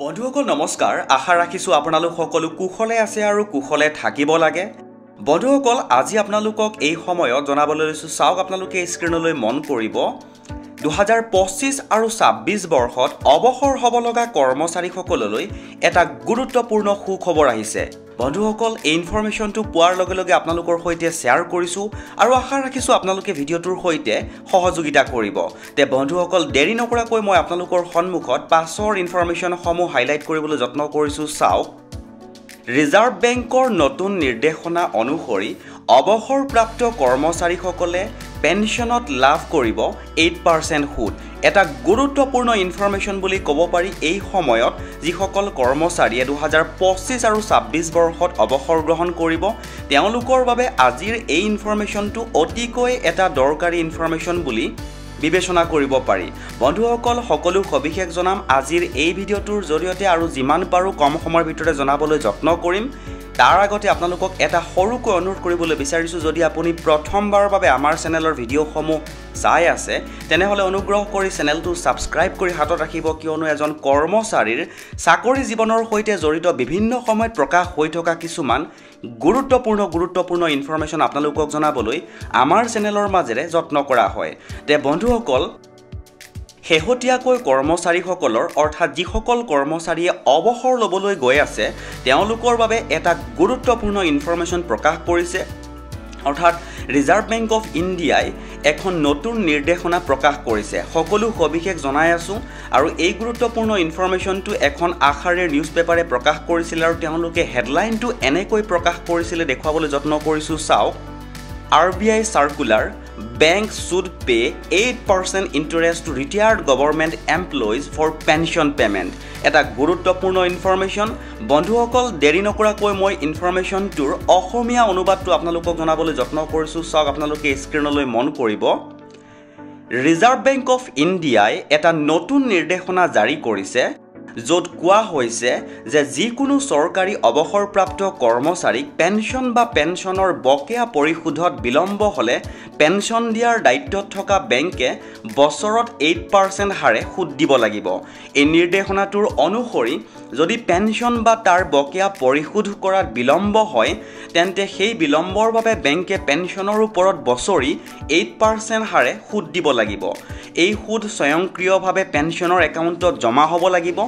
বন্ধুসকল নমস্কাৰ আশা ৰাখিছোঁ আপোনালোক সকলো কুশলে আছে আৰু কুশলে থাকিব লাগে বন্ধুসকল আজি আপোনালোকক এই সময়ত জনাবলৈ লৈছো চাওক আপোনালোকে স্ক্ৰিনলৈ মন কৰিব 2025 আৰু 26 বৰ্ষত অৱসৰ হ'ব লগা কৰ্মচাৰীসকললৈ এটা গুৰুত্বপূৰ্ণ সুখবৰ আহিছে বন্ধুসকল এই ইনফৰমেশনটো পোৱাৰ লগে লগে আপোনালোকৰ সৈতে শেয়াৰ কৰিছো আৰু আশা ৰাখিছোঁ আপোনালোকে ভিডিঅ'টোৰ সৈতে সহযোগিতা কৰিব তে বন্ধুসকল দেৰি নকৰাকৈ মই আপোনালোকৰ সন্মুখত পাছৰ ইনফৰমেশনসমূহ হাইলাইট কৰিবলৈ যত্ন কৰিছো চাওক ৰিজাৰ্ভ বেংকৰ নতুন নিৰ্দেশনা অনুসৰি অৱসৰপ্ৰাপ্ত কৰ্মচাৰীসকলে পেনশনত লাভ কৰিব 8% সুদ এটা গুৰুত্বপূৰ্ণ ইনফৰমেশন বুলি ক'ব পাৰি এই সময়ত যিসকল কৰ্মচাৰীয়ে 2025 আৰু 26 বৰ্ষত অৱসৰ গ্ৰহণ কৰিব তেওঁলোকৰ বাবে আজিৰ এই ইনফৰমেশনটো অতিকৈ এটা দৰকাৰী ইনফৰমেশন বুলি বিবেচনা কৰিব পাৰি বন্ধুসকল সকলো সবিশেষ জনাম আজিৰ এই ভিডিঅ'টোৰ জৰিয়তে আৰু যিমান পাৰো কম সময়ৰ ভিতৰতে জনাবলৈ যত্ন কৰিম তাৰ আগতে আপোনালোকক এটা সৰুকৈ অনুৰোধ কৰিবলৈ বিচাৰিছো যদি আপুনি প্ৰথমবাৰৰ বাবে আমাৰ চেনেলৰ ভিডিঅ'সমূহ চাই আছে তেনেহলে অনুগ্ৰহ কৰি চেনেলটো সাবস্ক্ৰাইব কৰি হাতত ৰাখিব কিয়নো এজন কৰ্মচাৰীৰ চাকৰি জীৱনৰ সৈতে জড়িত বিভিন্ন সময়ত প্ৰকাশ হৈ থকা কিছুমান গুৰুত্বপূৰ্ণ ইনফৰমেশন আপোনালোকক জনাবলৈ আমাৰ চেনেলৰ মাজেৰে যত্ন কৰা হয় তে বন্ধুসকল হেহতিয়াকৈ কৰ্মচাৰীসকলৰ অৰ্থাৎ যিসকল কৰ্মচাৰীয়ে অৱসৰ ল'বলৈ গৈ আছে তেওঁলোকৰ বাবে এটা গুৰুত্বপূৰ্ণ ইনফৰমেশন প্ৰকাশ কৰিছে অৰ্থাৎ ৰিজাৰ্ভ বেংক অফ ইণ্ডিয়াই এখন নতুন নিৰ্দেশনা প্ৰকাশ কৰিছে সকলো সবিশেষ জনাই আছো আৰু এই গুৰুত্বপূৰ্ণ ইনফৰমেশনটো এখন আখাৰে নিউজ পেপাৰে প্ৰকাশ কৰিছিল আৰু তেওঁলোকে হেডলাইনটো এনেকৈ প্ৰকাশ কৰিছিল দেখুৱাবলৈ যত্ন কৰিছো চাওক RBI circular banks should pay 8% interest to retired government employees for pension payment এটা গুৰুত্বপূৰ্ণ ইনফৰমেশন বন্ধুসকল দেৰি নকৰাকৈ মই ইনফৰমেশনটোৰ অসমীয়া অনুবাদটো আপোনালোকক জনাবলৈ যত্ন কৰিছো চাওক আপোনালোকে স্ক্ৰিনলৈ মন কৰিব ৰিজাৰ্ভ বেংক অফ ইণ্ডিয়াই এটা নতুন নিৰ্দেশনা জাৰি কৰিছে য'ত কোৱা হৈছে যে যিকোনো চৰকাৰী অৱসৰপ্ৰাপ্ত কৰ্মচাৰীক পেনশন বা পেনশনৰ বকেয়া পৰিশোধত বিলম্ব হলে পেনশন দিয়াৰ দায়িত্বত থকা বেংকে বছৰত 8% হাৰে সুদ দিব লাগিব এই নিৰ্দেশনাটোৰ অনুসৰি যদি পেনশন বা তাৰ বকেয়া পৰিশোধ কৰাত বিলম্ব হয় তেন্তে সেই বিলম্বৰ বাবে বেংকে পেনশনৰ ওপৰত বছৰি 8% হাৰে সুদ দিব লাগিব এই সুদ স্বয়ংক্ৰিয়ভাৱে পেনশনৰ একাউণ্টত জমা হ'ব লাগিব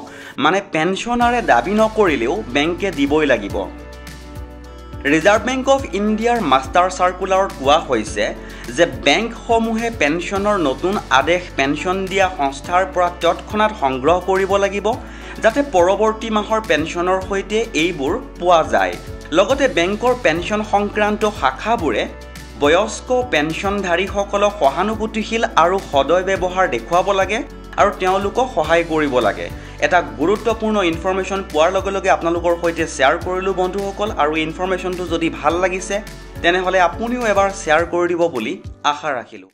মানে পেনশনাৰে দাবী নকৰিলেও বেংকে দিবই লাগিব ৰিজাৰ্ভ বেংক অফ ইণ্ডিয়াৰ মাষ্টাৰ সাৰ্কুলাৰত কোৱা হৈছে যে বেংকসমূহে পেনশনৰ নতুন আদেশ পেনশন দিয়া সংস্থাৰ পৰা তৎক্ষণাত সংগ্ৰহ কৰিব লাগিব যাতে পৰৱৰ্তী মাহৰ পেনশনৰ সৈতে এইবোৰ পোৱা যায় লগতে বেংকৰ পেনশন সংক্ৰান্ত শাখাবোৰে বয়স্ক পেনশনধাৰীসকলক সহানুভূতিশীল আৰু সদয় ব্যৱহাৰ দেখুৱাব লাগে আৰু তেওঁলোকক সহায় কৰিব লাগে এটা গুৰুত্বপূৰ্ণ ইনফৰমেশন পোৱাৰ লগে লগে আপোনালোকৰ সৈতে শেয়াৰ কৰিলো বন্ধুসকল আৰু ইনফৰমেশনটো যদি ভাল লাগিছে তেনেহলে আপুনিও এবাৰ শেয়াৰ কৰি দিব বুলি আশা ৰাখিলো